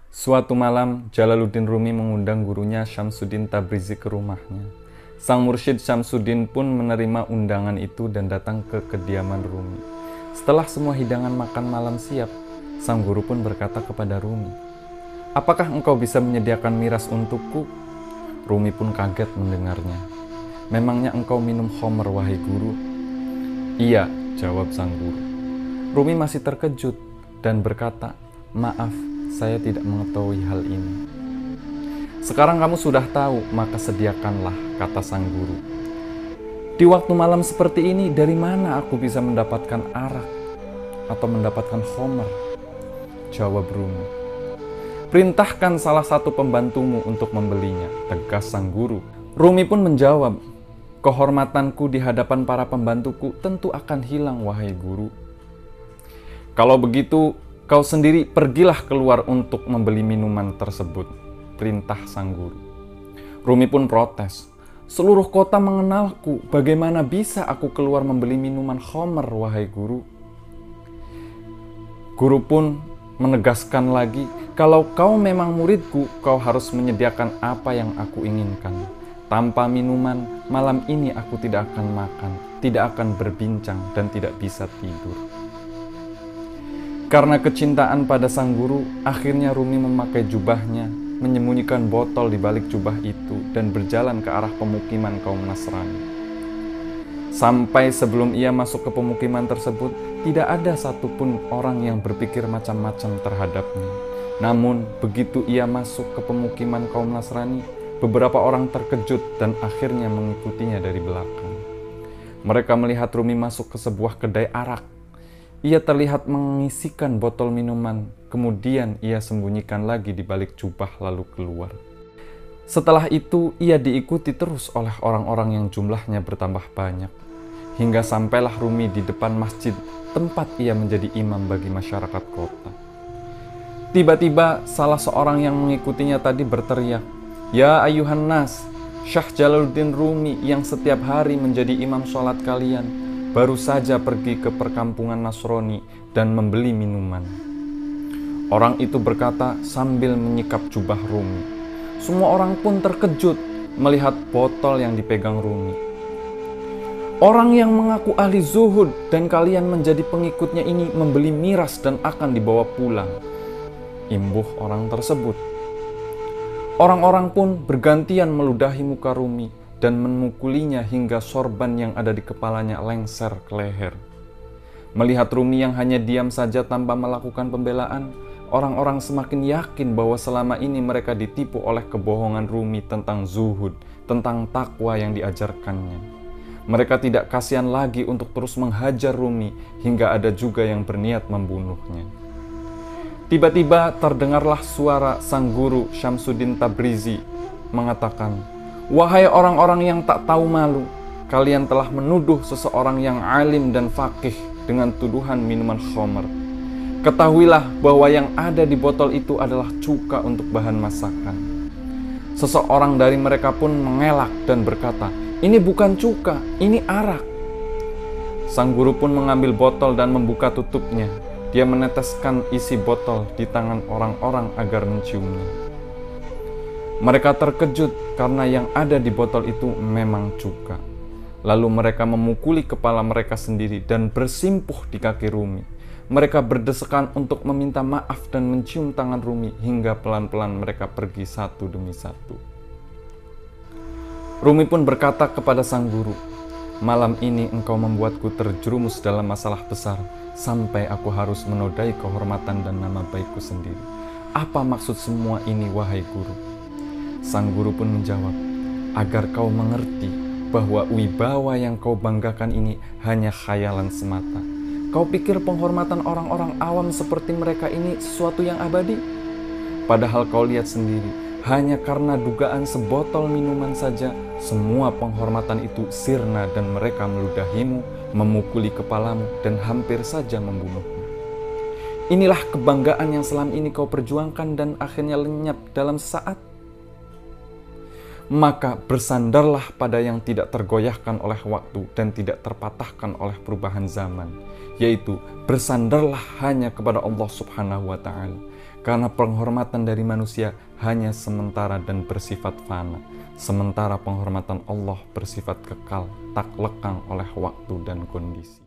Suatu malam, Jalaluddin Rumi mengundang gurunya Syamsuddin Tabrizi ke rumahnya. Sang mursyid Syamsuddin pun menerima undangan itu dan datang ke kediaman Rumi. Setelah semua hidangan makan malam siap, sang guru pun berkata kepada Rumi, "Apakah engkau bisa menyediakan miras untukku?" Rumi pun kaget mendengarnya. "Memangnya engkau minum khamr, wahai guru?" "Iya," jawab sang guru. Rumi masih terkejut dan berkata, "Maaf, saya tidak mengetahui hal ini." "Sekarang kamu sudah tahu, maka sediakanlah," kata sang guru. "Di waktu malam seperti ini, dari mana aku bisa mendapatkan arak atau mendapatkan khamr?" Jawab Rumi. "Perintahkan salah satu pembantumu untuk membelinya," tegas sang guru. Rumi pun menjawab, "Kehormatanku di hadapan para pembantuku tentu akan hilang, wahai guru. Kalau begitu, kau sendiri pergilah keluar untuk membeli minuman tersebut," perintah sang guru. Rumi pun protes, "Seluruh kota mengenalku, bagaimana bisa aku keluar membeli minuman khamr, wahai guru?" Guru pun menegaskan lagi, "Kalau kau memang muridku, kau harus menyediakan apa yang aku inginkan. Tanpa minuman, malam ini aku tidak akan makan, tidak akan berbincang, dan tidak bisa tidur." Karena kecintaan pada sang guru, akhirnya Rumi memakai jubahnya, menyembunyikan botol di balik jubah itu, dan berjalan ke arah pemukiman kaum Nasrani. Sampai sebelum ia masuk ke pemukiman tersebut, tidak ada satupun orang yang berpikir macam-macam terhadapnya. Namun, begitu ia masuk ke pemukiman kaum Nasrani, beberapa orang terkejut dan akhirnya mengikutinya dari belakang. Mereka melihat Rumi masuk ke sebuah kedai arak. Ia terlihat mengisikan botol minuman, kemudian ia sembunyikan lagi di balik jubah lalu keluar. Setelah itu, ia diikuti terus oleh orang-orang yang jumlahnya bertambah banyak. Hingga sampailah Rumi di depan masjid, tempat ia menjadi imam bagi masyarakat kota. Tiba-tiba, salah seorang yang mengikutinya tadi berteriak, "Ya ayuhan nas, Syah Jalaluddin Rumi yang setiap hari menjadi imam sholat kalian, baru saja pergi ke perkampungan Nasrani dan membeli minuman." Orang itu berkata sambil menyikap jubah Rumi. Semua orang pun terkejut melihat botol yang dipegang Rumi. "Orang yang mengaku ahli zuhud dan kalian menjadi pengikutnya ini membeli miras dan akan dibawa pulang," imbuh orang tersebut. Orang-orang pun bergantian meludahi muka Rumi dan memukulinya hingga sorban yang ada di kepalanya lengser ke leher. Melihat Rumi yang hanya diam saja tanpa melakukan pembelaan, orang-orang semakin yakin bahwa selama ini mereka ditipu oleh kebohongan Rumi tentang zuhud, tentang takwa yang diajarkannya. Mereka tidak kasihan lagi untuk terus menghajar Rumi hingga ada juga yang berniat membunuhnya. Tiba-tiba terdengarlah suara sang guru Syamsuddin Tabrizi mengatakan, "Wahai orang-orang yang tak tahu malu, kalian telah menuduh seseorang yang alim dan faqih dengan tuduhan minuman khamr. Ketahuilah bahwa yang ada di botol itu adalah cuka untuk bahan masakan." Seseorang dari mereka pun mengelak dan berkata, "Ini bukan cuka, ini arak." Sang guru pun mengambil botol dan membuka tutupnya. Dia meneteskan isi botol di tangan orang-orang agar menciumnya. Mereka terkejut karena yang ada di botol itu memang cuka. Lalu mereka memukuli kepala mereka sendiri dan bersimpuh di kaki Rumi. Mereka berdesakan untuk meminta maaf dan mencium tangan Rumi hingga pelan-pelan mereka pergi satu demi satu. Rumi pun berkata kepada sang guru, "Malam ini engkau membuatku terjerumus dalam masalah besar sampai aku harus menodai kehormatan dan nama baikku sendiri. Apa maksud semua ini, wahai guru?" Sang guru pun menjawab, "Agar kau mengerti bahwa wibawa yang kau banggakan ini hanya khayalan semata. Kau pikir penghormatan orang-orang awam seperti mereka ini sesuatu yang abadi? Padahal kau lihat sendiri, hanya karena dugaan sebotol minuman saja, semua penghormatan itu sirna dan mereka meludahimu, memukuli kepalamu, dan hampir saja membunuhmu. Inilah kebanggaan yang selama ini kau perjuangkan dan akhirnya lenyap dalam saat. Maka bersandarlah pada yang tidak tergoyahkan oleh waktu dan tidak terpatahkan oleh perubahan zaman, yaitu bersandarlah hanya kepada Allah Subhanahu wa Ta'ala. Karena penghormatan dari manusia hanya sementara dan bersifat fana, sementara penghormatan Allah bersifat kekal, tak lekang oleh waktu dan kondisi.